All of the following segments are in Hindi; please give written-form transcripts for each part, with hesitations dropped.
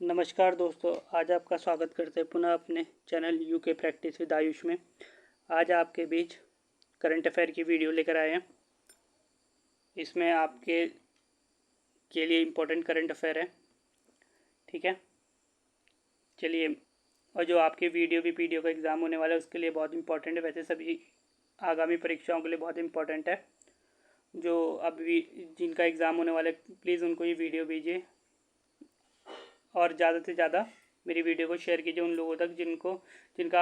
नमस्कार दोस्तों, आज आपका स्वागत करते हैं पुनः अपने channel UK practice with Ayush में। आज आपके बीच करंट अफेयर की वीडियो लेकर आए हैं। इसमें आपके के लिए इम्पोर्टेंट करंट अफेयर है, ठीक है। चलिए, और जो आपके वीडियो भी पीडीओ का एग्ज़ाम होने वाला है उसके लिए बहुत इंपॉर्टेंट है। वैसे सभी आगामी परीक्षाओं के लिए बहुत इंपॉर्टेंट है। जो अभी जिनका एग्ज़ाम होने वाला है प्लीज़ उनको ये वीडियो भेजिए और ज़्यादा से ज़्यादा मेरी वीडियो को शेयर कीजिए उन लोगों तक जिनका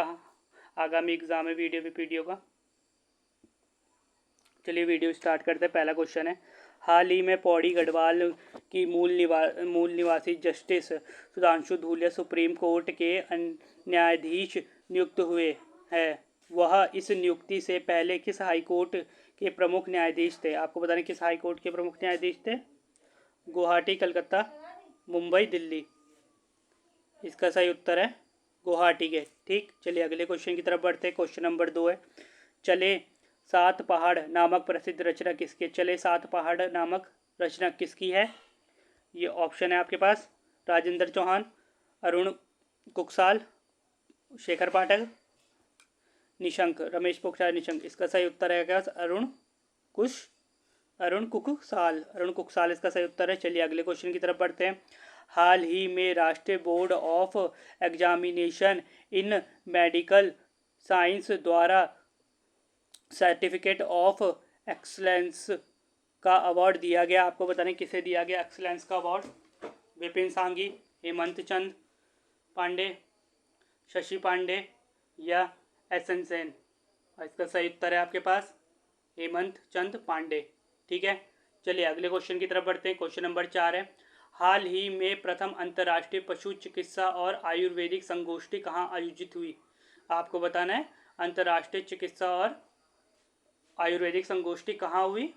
आगामी एग्ज़ाम है वीडियो पे पीडीओ का। चलिए वीडियो स्टार्ट करते हैं। पहला क्वेश्चन है, हाल ही में पौड़ी गढ़वाल की मूल निवासी justice Sudhanshu Dhulia supreme court के न्यायाधीश नियुक्त हुए हैं। वह इस नियुक्ति से पहले किस हाई कोर्ट के प्रमुख न्यायाधीश थे? आपको बताना किस हाई कोर्ट के प्रमुख न्यायाधीश थे? गुवाहाटी, कलकत्ता, मुंबई, दिल्ली। इसका सही उत्तर है गुवाहाटी के। ठीक, चलिए अगले क्वेश्चन की तरफ बढ़ते हैं। क्वेश्चन नंबर 2 है, चले सात पहाड़ नामक प्रसिद्ध रचना किसकी? चले सात पहाड़ नामक रचना किसकी है? ये ऑप्शन है आपके पास, राजेंद्र चौहान, अरुण कुकसाल, शेखर पाठक, निशंक, रमेश पोखरियाल निशंक। इसका सही उत्तर है क्या? अरुण कुकसाल इसका सही उत्तर है। चलिए अगले क्वेश्चन की तरफ बढ़ते हैं। हाल ही में राष्ट्रीय board of examination in medical science द्वारा सर्टिफिकेट ऑफ एक्सलेंस का अवार्ड दिया गया। आपको बताने किसे दिया गया एक्सलेंस का अवार्ड? विपिन सांघी, हेमंत चंद पांडे, शशि पांडे या एसएन सेन? इसका सही उत्तर है आपके पास हेमंत चंद पांडे। ठीक है, चलिए अगले क्वेश्चन की तरफ बढ़ते हैं। क्वेश्चन नंबर 4 है, हाल ही में प्रथम अंतर्राष्ट्रीय पशु चिकित्सा और आयुर्वेदिक संगोष्ठी कहाँ आयोजित हुई? आपको बताना है अंतर्राष्ट्रीय चिकित्सा और आयुर्वेदिक संगोष्ठी कहाँ हुई?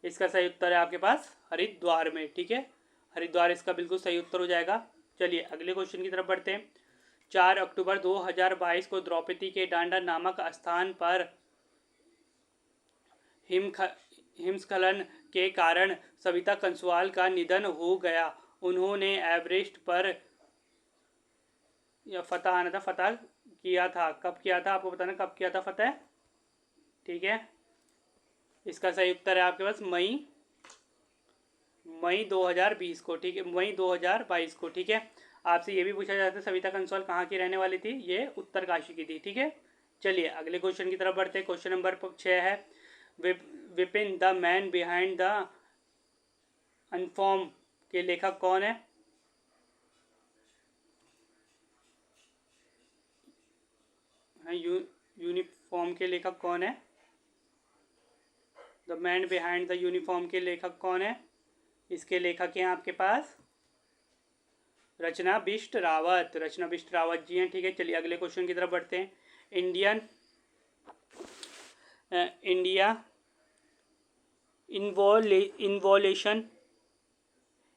इसका सही उत्तर है आपके पास हरिद्वार में। ठीक है, हरिद्वार इसका बिल्कुल सही उत्तर हो जाएगा। चलिए अगले क्वेश्चन की तरफ बढ़ते हैं। 4 अक्टूबर 2022 को द्रौपदी के डांडा नामक स्थान पर हिमस्खलन के कारण सविता कंसवाल का निधन हो गया। उन्होंने एवरेस्ट पर फतह किया था। कब किया था? आपको बताना कब किया था फतह। ठीक है, इसका सही उत्तर है आपके पास मई 2020 को। ठीक है, मई 2022 को। ठीक है, आपसे ये भी पूछा जाता है सविता कंसवाल कहाँ की रहने वाली थी? ये उत्तरकाशी की थी। ठीक है, चलिए अगले क्वेश्चन की तरफ बढ़ते हैं। क्वेश्चन नंबर 6 है, Vipin the man behind the uniform के लेखक कौन है? यूनिफॉर्म के लेखक कौन है? The man behind the uniform के लेखक कौन है? इसके लेखक हैं आपके पास रचना बिष्ट रावत जी हैं। ठीक है, चलिए अगले क्वेश्चन की तरफ बढ़ते हैं। इंडिया इन्वोल्यूशन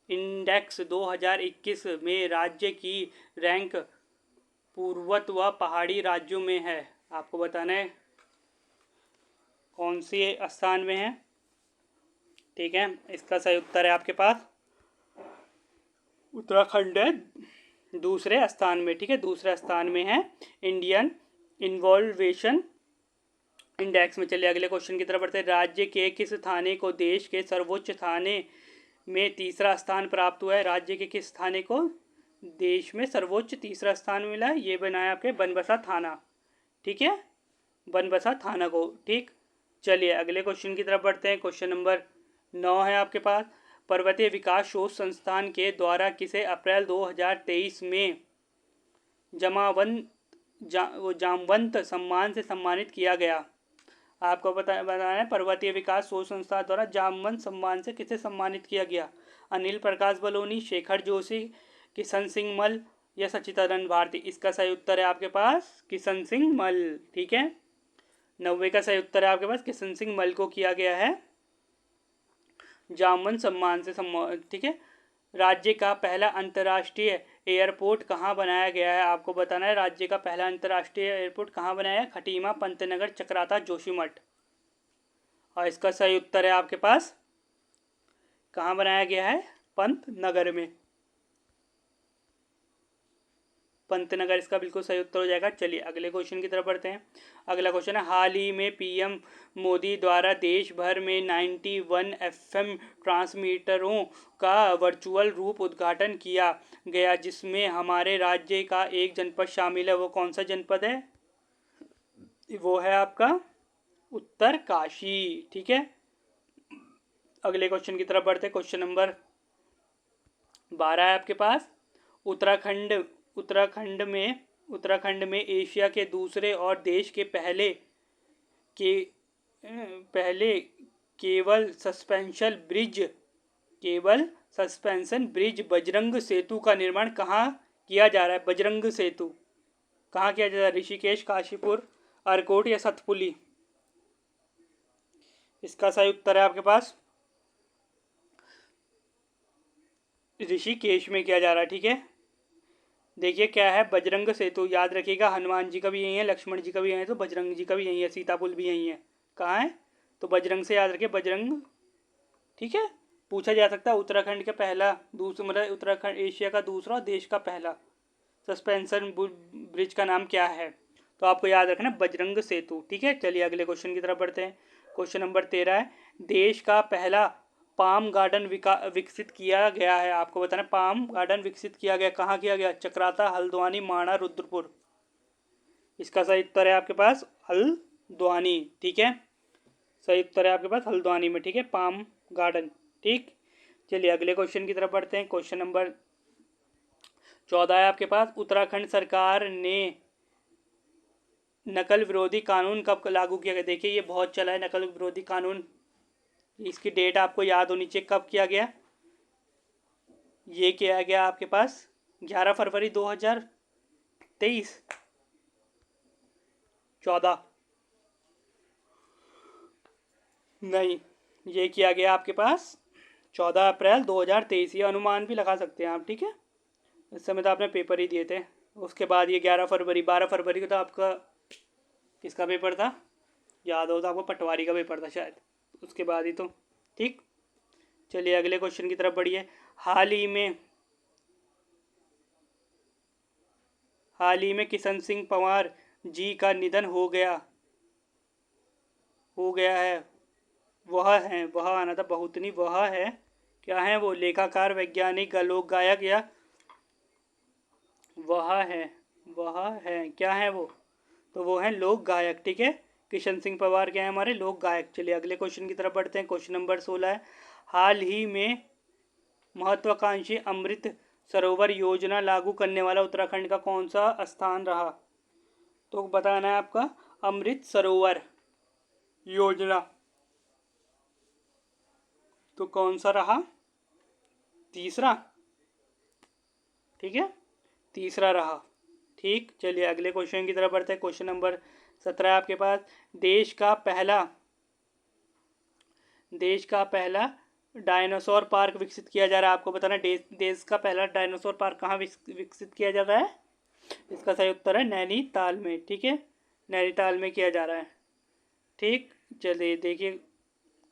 इंडेक्स 2021 में राज्य की रैंक पूर्वोत्तर व पहाड़ी राज्यों में है। आपको बताना है कौन सी स्थान में है। ठीक है, इसका सही उत्तर है आपके पास उत्तराखंड है दूसरे स्थान में। ठीक है, दूसरे स्थान में है इंडियन इन्वॉल्वेशन इंडेक्स में। चलिए अगले क्वेश्चन की तरफ बढ़ते हैं। राज्य के किस थाने को देश के सर्वोच्च थाने में तीसरा स्थान प्राप्त हुआ है? राज्य के किस थाने को देश में सर्वोच्च तीसरा स्थान मिला है? ये बनाया आपके बनबसा थाना। ठीक है, बनबसा थाना को। ठीक, चलिए अगले क्वेश्चन की तरफ बढ़ते हैं। क्वेश्चन नंबर 9 है आपके पास, पर्वतीय विकास शोध संस्थान के द्वारा किसे अप्रैल 2023 में जामवंत सम्मान से सम्मानित किया गया? आपको बताना है पर्वतीय विकास शोध संस्थान द्वारा जामवंत सम्मान से किसे सम्मानित किया गया? अनिल प्रकाश बलोनी, शेखर जोशी, किशन सिंह मल या सच्चिदानंद भारती? इसका सही उत्तर है आपके पास किशन सिंह मल। ठीक है, 90 का सही उत्तर है आपके पास किशन सिंह मल को किया गया है जामवंत सम्मान से सम्मान। ठीक है, राज्य का पहला अंतर्राष्ट्रीय एयरपोर्ट कहाँ बनाया गया है? आपको बताना है राज्य का पहला अंतर्राष्ट्रीय एयरपोर्ट कहाँ बनाया है? खटीमा, पंतनगर, चक्राता, जोशीमठ। और इसका सही उत्तर है आपके पास कहाँ बनाया गया है? पंतनगर में। पंतनगर इसका बिल्कुल सही उत्तर हो जाएगा। चलिए अगले क्वेश्चन की तरफ बढ़ते हैं। अगला क्वेश्चन है, हाल ही में पीएम मोदी द्वारा देश भर में 91 एफएम ट्रांसमीटरों का वर्चुअल रूप उद्घाटन किया गया, जिसमें हमारे राज्य का एक जनपद शामिल है। वो कौन सा जनपद है? वो है आपका उत्तरकाशी। ठीक है, अगले क्वेश्चन की तरफ बढ़ते हैं। क्वेश्चन नंबर 12 है आपके पास। उत्तराखंड उत्तराखंड में एशिया के दूसरे और देश के पहले केवल सस्पेंशन ब्रिज बजरंग सेतु का निर्माण कहाँ किया जा रहा है? बजरंग सेतु कहाँ किया जा रहा है? ऋषिकेश, काशीपुर, अर्कोट या सतपुली? इसका सही उत्तर है आपके पास ऋषिकेश में किया जा रहा है। ठीक है, देखिए क्या है, बजरंग सेतु याद रखिएगा। हनुमान जी का भी यही है, लक्ष्मण जी का भी यही है, तो बजरंग जी का भी यही है, सीता पुल भी यही है। कहाँ है? तो बजरंग से याद रखिए, बजरंग। ठीक है, पूछा जा सकता है उत्तराखंड का पहला, दूसरा मतलब उत्तराखंड एशिया का दूसरा और देश का पहला सस्पेंशन ब्रिज का नाम क्या है? तो आपको याद रखना बजरंग सेतु। ठीक है, चलिए अगले क्वेश्चन की तरफ बढ़ते हैं। क्वेश्चन नंबर 13 है, देश का पहला पाम गार्डन विकसित किया गया है। आपको बताना पाम गार्डन विकसित किया गया, कहाँ किया गया? चक्राता, हल्द्वानी, माणा, रुद्रपुर? इसका सही उत्तर है आपके पास हल्द्वानी। ठीक है, सही उत्तर है आपके पास हल्द्वानी में। ठीक है, पाम गार्डन। ठीक, चलिए अगले क्वेश्चन की तरफ बढ़ते हैं। क्वेश्चन नंबर 14 है आपके पास। उत्तराखंड सरकार ने नकल विरोधी कानून कब लागू किया गया? देखिए ये बहुत चला है नकल विरोधी कानून, इसकी डेट आपको याद होनी चाहिए कब किया गया। ये किया गया आपके पास 11 फरवरी 2023, 14 नहीं, ये किया गया आपके पास 14 अप्रैल 2023। ये अनुमान भी लगा सकते हैं आप। ठीक है, इस समय तो आपने पेपर ही दिए थे। उसके बाद ये 11 फरवरी 12 फरवरी को तो आपका किसका पेपर था? याद हो तो आपको, पटवारी का पेपर था शायद, उसके बाद ही तो। ठीक, चलिए अगले क्वेश्चन की तरफ बढ़िए। हाल ही में किशन सिंह पंवार जी का निधन हो गया है। वह आना था बहुत नहीं, वह है क्या है? वो लेखाकार, वैज्ञानिक, लोक गायक या वह है क्या है वो? तो वो है लोक गायक। ठीक है, किशन सिंह पंवार क्या है? हमारे लोक गायक। चलिए अगले क्वेश्चन की तरफ बढ़ते हैं। क्वेश्चन नंबर 16 है, हाल ही में महत्वाकांक्षी अमृत सरोवर योजना लागू करने वाला उत्तराखंड का कौन सा स्थान रहा? तो बताना है आपका अमृत सरोवर योजना तो कौन सा रहा? तीसरा। ठीक है, तीसरा रहा। ठीक, चलिए अगले क्वेश्चन की तरफ बढ़ते हैं। क्वेश्चन नंबर 17 आपके पास। देश का पहला डायनासोर पार्क विकसित किया जा रहा है। आपको बताना देश का पहला डायनासोर पार्क कहाँ विकसित किया जा रहा है? इसका सही उत्तर है नैनीताल में। ठीक है, नैनीताल में किया जा रहा है। ठीक, चलिए देखिए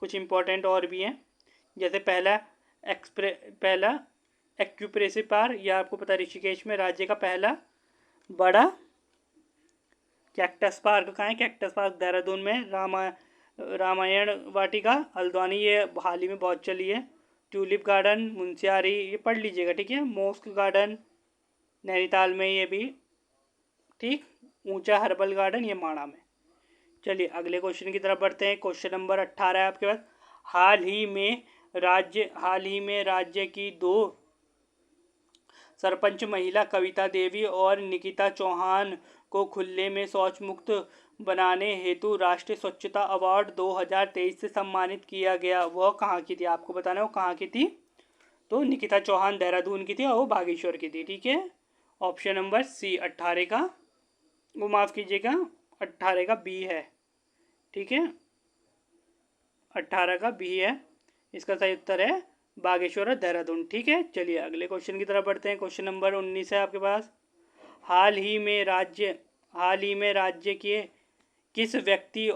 कुछ इम्पोर्टेंट और भी हैं, जैसे पहला एक्यूप्रेसिव पार्क, यह आपको पता है ऋषिकेश में। राज्य का पहला बड़ा कैक्टस पार्क कहाँ है? कैक्टस पार्क देहरादून में। रामायण वाटिका हल्द्वानी, ये हाल ही में बहुत चली है। ट्यूलिप गार्डन मुंशियारी, ये पढ़ लीजिएगा। ठीक है, मॉस्क गार्डन नैनीताल में ये भी। ठीक, ऊंचा हर्बल गार्डन ये माणा में। चलिए अगले क्वेश्चन की तरफ बढ़ते हैं। क्वेश्चन नंबर 18 है आपके पास। हाल ही में राज्य की 2 सरपंच महिला कविता देवी और निकिता चौहान को खुले में शौच मुक्त बनाने हेतु राष्ट्रीय स्वच्छता अवार्ड 2023 से सम्मानित किया गया। वह कहाँ की थी? आपको बताना है वो कहाँ की थी। तो निकिता चौहान देहरादून की थी और वो बागेश्वर की थी। ठीक है, ऑप्शन नंबर सी 18 का, वो माफ़ कीजिएगा 18 का बी है। ठीक है, 18 का बी है, इसका सही उत्तर है बागेश्वर और देहरादून। ठीक है, चलिए अगले क्वेश्चन की तरफ बढ़ते हैं। क्वेश्चन नंबर 19 है आपके पास। हाल ही में राज्य के किस व्यक्ति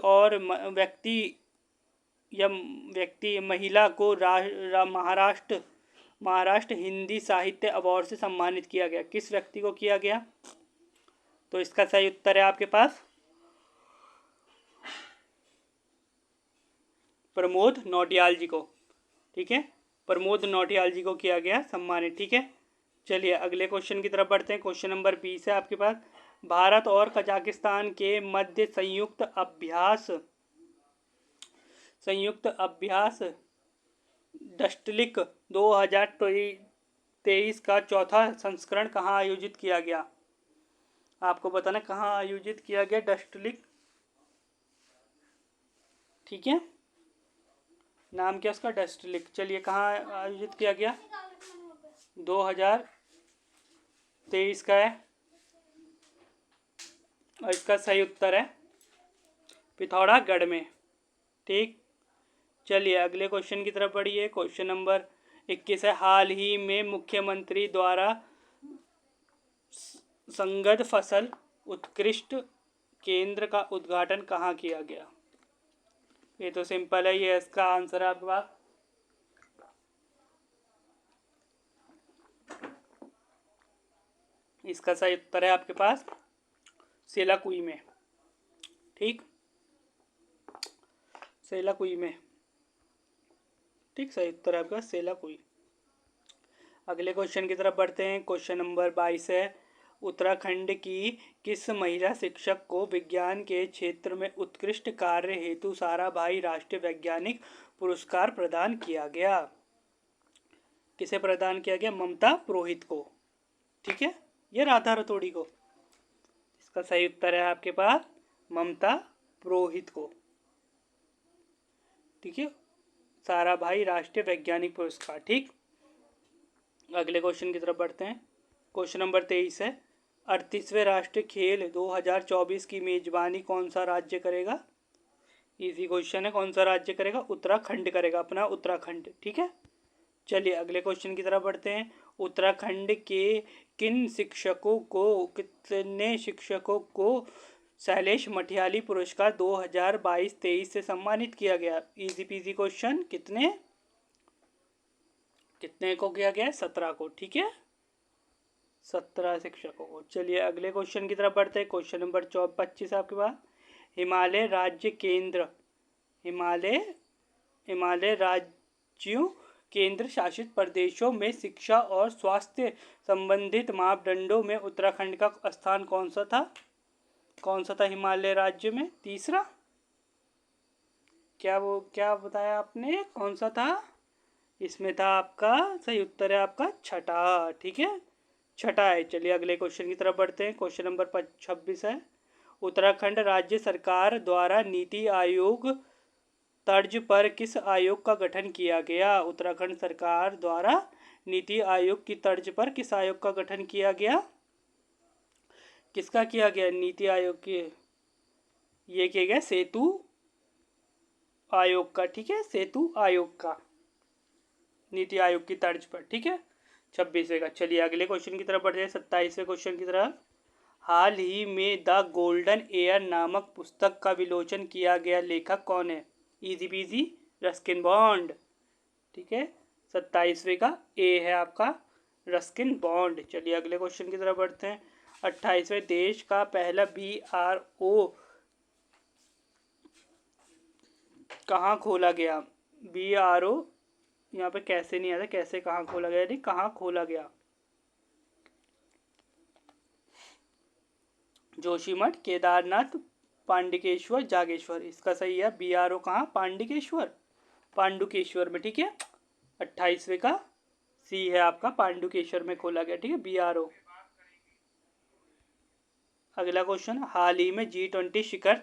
महिला को महाराष्ट्र हिंदी साहित्य अवार्ड से सम्मानित किया गया? किस व्यक्ति को किया गया? तो इसका सही उत्तर है आपके पास प्रमोद नौटियाल जी को। ठीक है, प्रमोद नौटियाल जी को किया गया सम्मानित। ठीक है, चलिए अगले क्वेश्चन की तरफ बढ़ते हैं। क्वेश्चन नंबर 20 है आपके पास। भारत और कजाकिस्तान के मध्य संयुक्त अभ्यास डस्टलिक 2023 का चौथा संस्करण कहाँ आयोजित किया गया? आपको बताना कहाँ आयोजित किया गया डस्टलिक। ठीक है, नाम क्या उसका? डस्टलिक। चलिए कहाँ आयोजित किया गया? 2023 का है और इसका सही उत्तर है पिथौरागढ़ में। ठीक, चलिए अगले क्वेश्चन की तरफ बढ़िए। क्वेश्चन नंबर 21 है। हाल ही में मुख्यमंत्री द्वारा संगद फसल उत्कृष्ट केंद्र का उद्घाटन कहाँ किया गया? ये तो सिंपल है, ये इसका आंसर है आपके पास इसका सही उत्तर है आपके पास सेलाकुई में। ठीक, सेलाकुई में। ठीक, सही उत्तर है आपका सेलाकुई। अगले क्वेश्चन की तरफ बढ़ते हैं। क्वेश्चन नंबर 22 है। उत्तराखंड की किस महिला शिक्षक को विज्ञान के क्षेत्र में उत्कृष्ट कार्य हेतु साराभाई राष्ट्रीय वैज्ञानिक पुरस्कार प्रदान किया गया? किसे प्रदान किया गया? ममता पुरोहित को। ठीक है, ये राधा रतोड़ी को। इसका सही उत्तर है आपके पास ममता पुरोहित को। ठीक है, साराभाई राष्ट्रीय वैज्ञानिक पुरस्कार। ठीक, अगले क्वेश्चन की तरफ बढ़ते हैं। क्वेश्चन नंबर 23 है। 38वें राष्ट्रीय खेल 2024 की मेजबानी कौन सा राज्य करेगा? इजी क्वेश्चन है, कौन सा राज्य करेगा? उत्तराखंड करेगा, अपना उत्तराखंड। ठीक है, चलिए अगले क्वेश्चन की तरफ बढ़ते हैं। उत्तराखंड के कितने शिक्षकों को शैलेश मटियाली पुरस्कार 2022-23 से सम्मानित किया गया? Easy PG question. कितने को किया गया? 17 को। ठीक है, 17 शिक्षकों को। चलिए अगले क्वेश्चन की तरफ बढ़ते हैं। क्वेश्चन नंबर 25 आपके पास। हिमालय राज्यों केंद्र शासित प्रदेशों में शिक्षा और स्वास्थ्य संबंधित मापदंडों में उत्तराखंड का स्थान कौन सा था हिमालय राज्य में? तीसरा। क्या बताया आपने, कौन सा था? इसमें था आपका सही उत्तर है आपका छठा। ठीक है, छठा है। चलिए अगले क्वेश्चन की तरफ बढ़ते हैं। क्वेश्चन नंबर 26 है। उत्तराखंड राज्य सरकार द्वारा नीति आयोग तर्ज पर किस आयोग का गठन किया गया? उत्तराखंड सरकार द्वारा नीति आयोग की तर्ज पर किस आयोग का गठन किया गया? किसका किया गया? नीति आयोग के ये किया गया सेतु आयोग का। ठीक है, सेतु आयोग का, नीति आयोग की तर्ज पर। ठीक है, 26वें का। चलिए अगले क्वेश्चन की तरफ बढ़ते हैं। 27वें क्वेश्चन की तरफ। हाल ही में द गोल्डन एयर नामक पुस्तक का विमोचन किया गया लेखक कौन है? Easy PG Ruskin bond. ठीक है, 27वें का ए है आपका रस्किन बॉन्ड। चलिए अगले क्वेश्चन की तरफ बढ़ते हैं। 28वें देश का पहला BRO कहाँ खोला गया? BRO यहाँ पे कैसे नहीं आता, कैसे कहाँ खोला गया, नहीं कहाँ खोला गया? जोशीमठ, केदारनाथ, पांडुकेश्वर, जागेश्वर। इसका सही है BRO कहाँ? पांडुकेश्वर में। ठीक है, 28वें का सी है आपका पांडुकेश्वर में खोला गया। ठीक है, BRO। अगला क्वेश्चन। हाल ही में G20 शिखर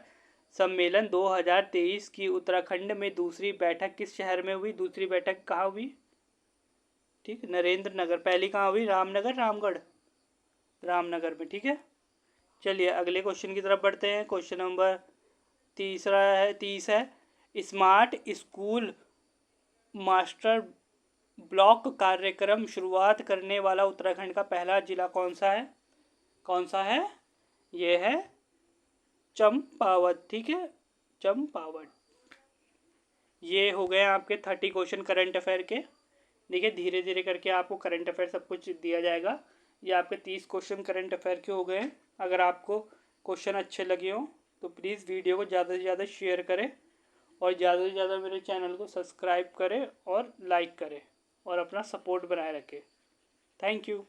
सम्मेलन 2023 की उत्तराखंड में दूसरी बैठक किस शहर में हुई? दूसरी बैठक कहाँ हुई? ठीक, नरेंद्र नगर। पहली कहाँ हुई? रामनगर, रामगढ़, रामनगर में। ठीक है, चलिए अगले क्वेश्चन की तरफ बढ़ते हैं। क्वेश्चन नंबर 30 है। स्मार्ट स्कूल मास्टर ब्लॉक कार्यक्रम शुरुआत करने वाला उत्तराखंड का पहला जिला कौन सा है? ये है चंपावत। ठीक है, चंपावत। ये हो गए आपके 30 क्वेश्चन करंट अफेयर के। देखिए धीरे धीरे करके आपको करंट अफेयर सब कुछ दिया जाएगा। ये आपके 30 क्वेश्चन करंट अफेयर के हो गए। अगर आपको क्वेश्चन अच्छे लगे हों तो प्लीज़ वीडियो को ज़्यादा से ज़्यादा शेयर करें और ज़्यादा से ज़्यादा मेरे चैनल को सब्सक्राइब करें और लाइक करें और अपना सपोर्ट बनाए रखें। Thank you.